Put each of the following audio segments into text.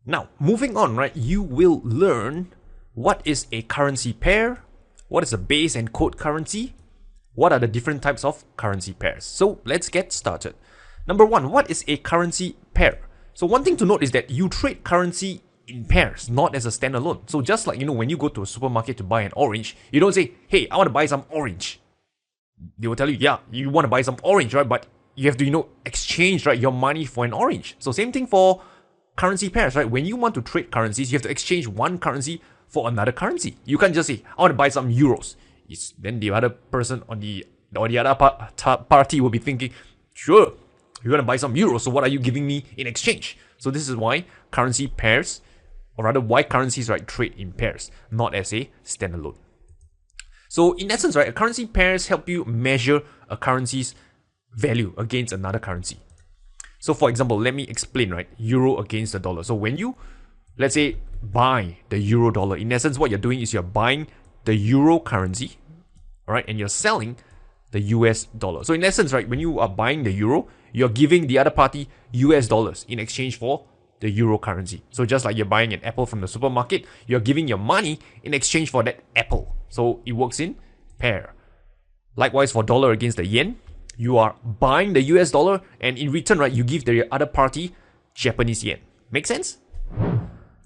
Now, moving on, right, you will learn what is a currency pair, what is a base and code currency, what are the different types of currency pairs. So let's get started. Number one, what is a currency pair? So one thing to note is that you trade currency in pairs, not as a standalone. So just like, when you go to a supermarket to buy an orange, you don't say, hey, I want to buy some orange. They will tell you, yeah, you want to buy some orange, right? But you have to, exchange, right, your money for an orange. So same thing for currency pairs, right? When you want to trade currencies, you have to exchange one currency for another currency. You can't just say, I want to buy some euros. Then the other person on the other party will be thinking, sure, you want to buy some euros, so what are you giving me in exchange? So this is why currency pairs, or rather why currencies, right, trade in pairs, not as a standalone. So in essence, right, currency pairs help you measure a currency's value against another currency. So for example, let me explain, right, euro against the dollar. So when you, let's say, buy the euro dollar, in essence, what you're doing is you're buying the euro currency, all right, and you're selling the US dollar. So in essence, right, when you are buying the euro, you're giving the other party US dollars in exchange for the euro currency. So just like you're buying an apple from the supermarket, you're giving your money in exchange for that apple. So it works in pair. Likewise, for dollar against the yen, you are buying the US dollar, and in return, right, you give the other party Japanese yen. Make sense?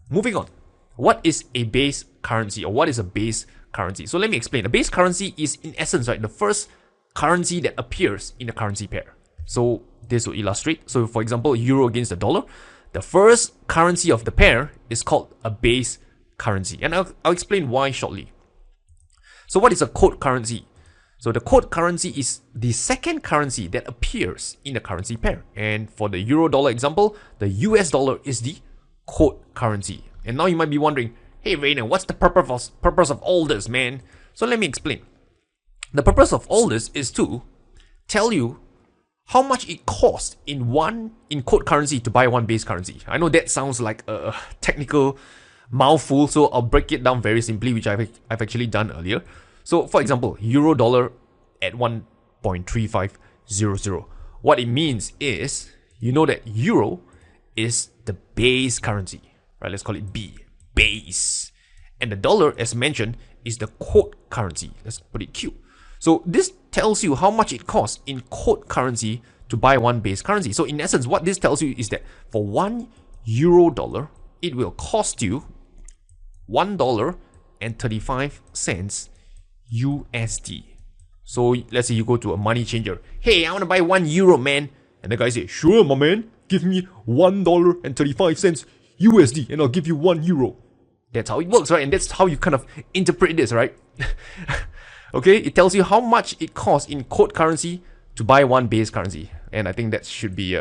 Moving on. What is a base currency, or what is a base currency? So let me explain. A base currency is, in essence, right, the first currency that appears in a currency pair. So this will illustrate. So for example, euro against the dollar, the first currency of the pair is called a base currency. And I'll explain why shortly. So what is a code currency? So the code currency is the second currency that appears in the currency pair. And for the euro dollar example, the US dollar is the code currency. And now you might be wondering, hey Rayner, what's the purpose of all this, man? So let me explain. The purpose of all this is to tell you how much it costs in code currency to buy one base currency. I know that sounds like a technical mouthful, so I'll break it down very simply, which I've actually done earlier. So for example, euro dollar at 1.3500. What it means is, that euro is the base currency, right? Let's call it B, base. And the dollar, as mentioned, is the code currency. Let's put it Q. So this tells you how much it costs in code currency to buy one base currency. So in essence, what this tells you is that for 1 euro dollar, it will cost you $1.35 USD. So let's say you go to a money changer. Hey, I want to buy 1 euro, man. And the guy says, sure, my man, give me $1.35 USD and I'll give you 1 euro. That's how it works, right? And that's how you kind of interpret this, right? Okay, it tells you how much it costs in code currency to buy one base currency. And I think that should be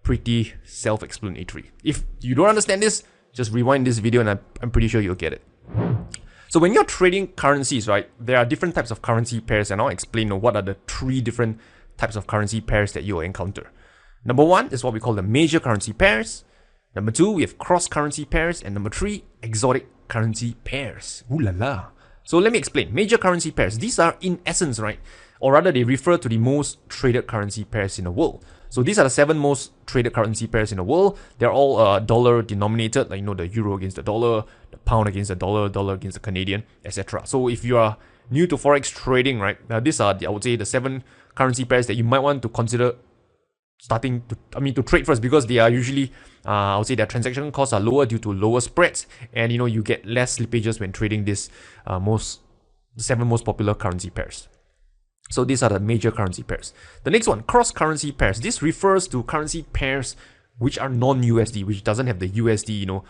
pretty self-explanatory. If you don't understand this, just rewind this video and I'm pretty sure you'll get it. So when you're trading currencies, right, there are different types of currency pairs, and I'll explain what are the 3 different types of currency pairs that you'll encounter. Number 1 is what we call the major currency pairs. Number 2, we have cross-currency pairs. And number 3, exotic currency pairs. Ooh la la. So let me explain. Major currency pairs. These are in essence, right, or rather they refer to the most traded currency pairs in the world. So these are the 7 most traded currency pairs in the world. They're all dollar denominated, like the euro against the dollar, the pound against the dollar against the Canadian, etc. So if you are new to forex trading, right, these are I would say the 7 currency pairs that you might want to consider starting to trade first, because they are usually I would say their transaction costs are lower due to lower spreads, and you get less slippages when trading this the 7 most popular currency pairs. So these are the major currency pairs. The next one, cross currency pairs. This refers to currency pairs which are non-USD, which doesn't have the USD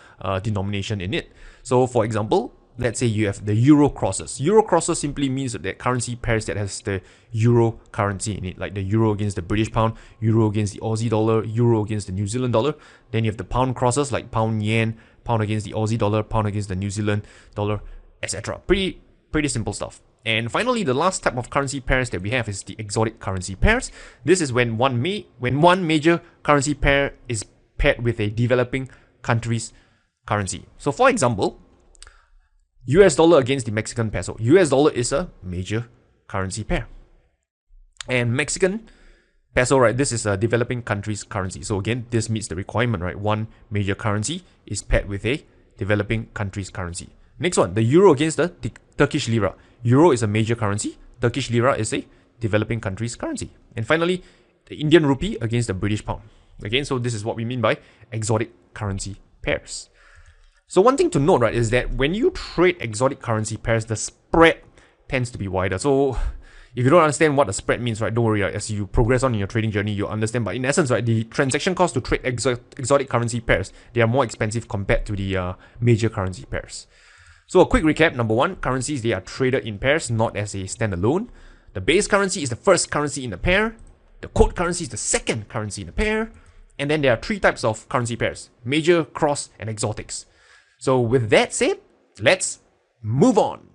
denomination in it. So for example, let's say you have the euro crosses. Euro crosses simply means that currency pairs that has the euro currency in it, like the euro against the British pound, euro against the Aussie dollar, euro against the New Zealand dollar. Then you have the pound crosses, like pound yen, pound against the Aussie dollar, pound against the New Zealand dollar, etc. Pretty simple stuff. And finally, the last type of currency pairs that we have is the exotic currency pairs. This is when one major currency pair is paired with a developing country's currency. So for example, US dollar against the Mexican peso. US dollar is a major currency pair. And Mexican Peso, right? This is a developing country's currency. So again, this meets the requirement, right? One major currency is paired with a developing country's currency. Next one, the euro against the Turkish lira. Euro is a major currency. Turkish lira is a developing country's currency. And finally, the Indian rupee against the British pound. Again, so this is what we mean by exotic currency pairs. So one thing to note, right, is that when you trade exotic currency pairs, the spread tends to be wider. So if you don't understand what the spread means, right, don't worry. Right, as you progress on in your trading journey, you'll understand. But in essence, right, the transaction cost to trade exotic currency pairs, they are more expensive compared to the major currency pairs. So a quick recap. Number one, currencies, they are traded in pairs, not as a standalone. The base currency is the first currency in the pair. The quote currency is the second currency in the pair. And then there are three types of currency pairs: major, cross, and exotics. So with that said, let's move on.